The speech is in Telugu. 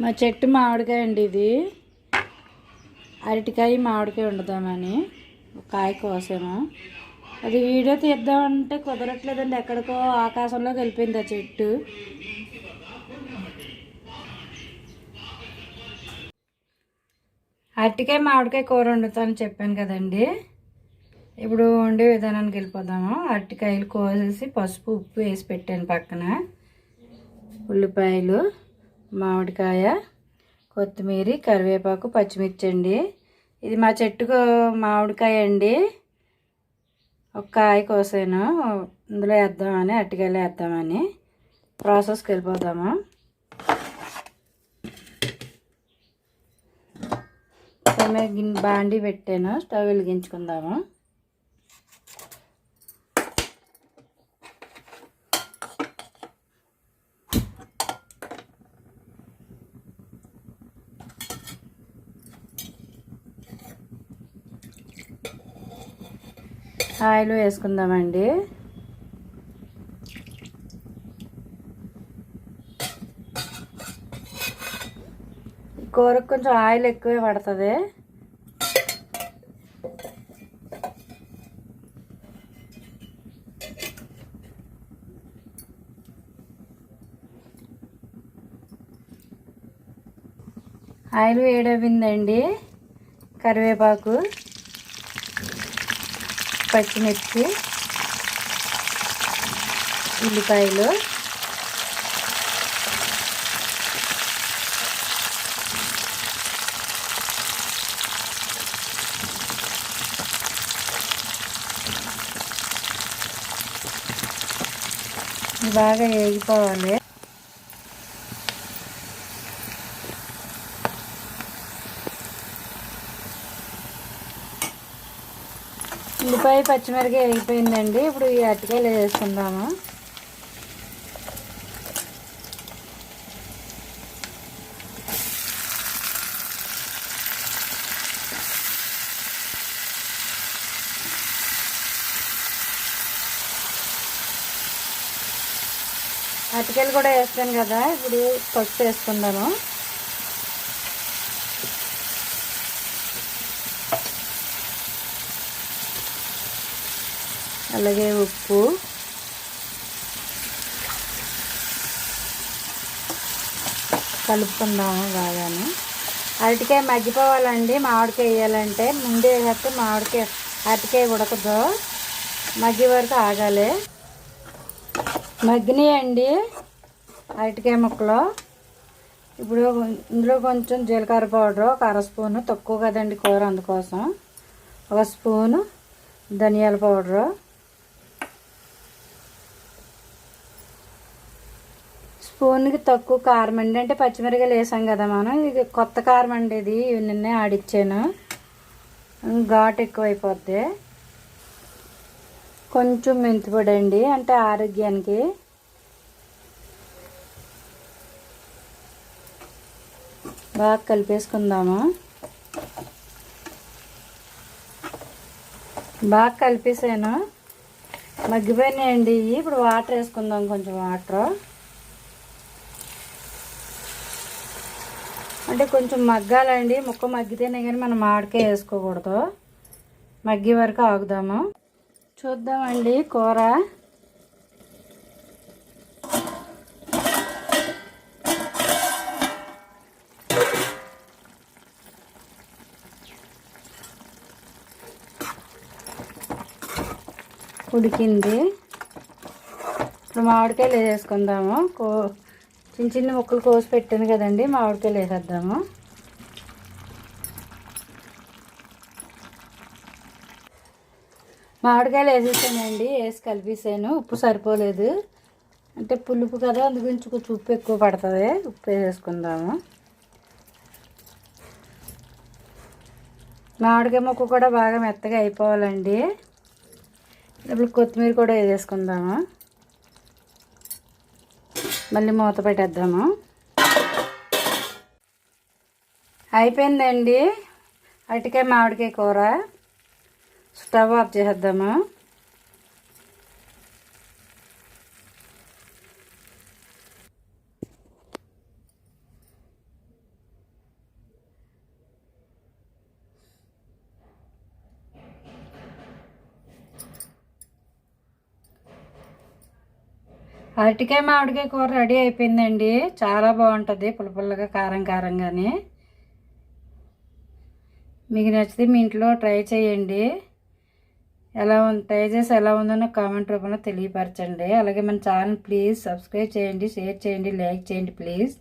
మా చెట్టు మామిడికాయ అండి ఇది. అరటికాయ మామిడికాయ వండుదామని ఒక కాయ కోసాము. అది వీడియో తీద్దామంటే కుదరట్లేదండి, ఎక్కడికో ఆకాశంలోకి వెళ్ళిపోయింది ఆ చెట్టు. అరటికాయ మామిడికాయ కూర వండుతానని చెప్పాను కదండి. ఇప్పుడు వండే విధానానికి వెళ్ళిపోదాము. అరటికాయలు కోసేసి పసుపు ఉప్పు వేసి పెట్టాను పక్కన. ఉల్లిపాయలు, మామిడికాయ, కొత్తిమీర, కరివేపాకు, పచ్చిమిర్చి అండి. ఇది మా చెట్టుకు మామిడికాయ అండి. ఒక కాయ కోసాను, ఇందులో వేద్దామని, అరటికాయలు వేద్దామని. ప్రాసెస్కి వెళ్ళిపోదాము. బాండి పెట్టాను, స్టవ్ వెలిగించుకుందాము. ఆయిల్ వేసుకుందామండి. కూరకు కొంచెం ఆయిల్ ఎక్కువే పడుతుంది. ఆయిల్ వేడవిందండి. కరివేపాకు, పచ్చిమిర్చి, ఉల్లిపాయలు, బాగా వేగిపోవాలి. ఉల్లిపాయ పచ్చిమిరపకాయ వేగిపోయిందండి. ఇప్పుడు ఈ అరటికాయలు వేసుకుందాము. అరటికాయలు కూడా వేస్తాను కదా, ఇప్పుడు పసుపు వేసుకుందాము. అలాగే ఉప్పు, కలుపుకుందాము బాగానే. అరటికాయ మగ్గిపోవాలండి. మామిడికాయ వేయాలంటే ముందే వేస్తే మామిడికాయ అరటికాయ ఉడకదు, మగ్గి వరకు ఆగాలి. మగ్గినాయండి అరటికాయ ముక్కలు. ఇప్పుడు ఇందులో కొంచెం జీలకర్ర పౌడర్ ఒక అర స్పూను, తక్కువ కదండి కూర అందుకోసం. ఒక స్పూను ధనియాల పౌడరు, స్పూన్కి తక్కువ కారం అండి. అంటే పచ్చిమిరపకాయలు వేసాం కదా మనం, ఇది కొత్త కారం అండి. ఇది నిన్నే ఆడిచ్చాను, ఘాటు ఎక్కువైపోద్ది. కొంచెం మెంతిపొడి అండి, అంటే ఆరోగ్యానికి. బాగా కలిపేసుకుందాము. బాగా కలిపేసాను, మగ్గిపోయినాయండి. ఇప్పుడు వాటర్ వేసుకుందాం, కొంచెం వాటర్. అంటే కొంచెం మగ్గాలండి, ముక్క మగ్గితేనే కానీ మనం మామిడికాయ వేసుకోకూడదు. మగ్గి వరకు ఆగుదాము. చూద్దామండి కూర. ఉడికింది. ఇప్పుడు మామిడికాయలు వేసేసుకుందాము. చిన్న చిన్న ముక్కలు కోసి పెట్టాను కదండి, మామిడికాయలు వేసేద్దాము. మామిడికాయలు వేసేసానండి, వేసి కలిపేసాను. ఉప్పు సరిపోలేదు, అంటే పులుపు కదా, అందుగురించి కొంచెం ఉప్పు ఎక్కువ పడుతుంది. ఉప్పు వేసేసుకుందాము. మామిడికాయ ముక్క కూడా బాగా మెత్తగా అయిపోవాలండి. ఇప్పుడు కొత్తిమీర కూడా వేసేసుకుందాము. మళ్ళీ మూత పెట్టేద్దాము. అయిపోయిందండి అరటికాయ మామిడికాయ కూర. స్టవ్ ఆఫ్ చేసేద్దాము. అరటికాయ మామిడికాయ కూర రెడీ అయిపోయిందండి. చాలా బాగుంటుంది, పుల్లపుల్లగా కారం కారంగానే. మీకు నచ్చితే మీ ఇంట్లో ట్రై చేయండి. ట్రై చేసి ఎలా ఉందో నాకు కామెంట్ రూపంలో తెలియపరచండి. అలాగే మన ఛానల్ ప్లీజ్ సబ్స్క్రైబ్ చేయండి, షేర్ చేయండి, లైక్ చేయండి ప్లీజ్.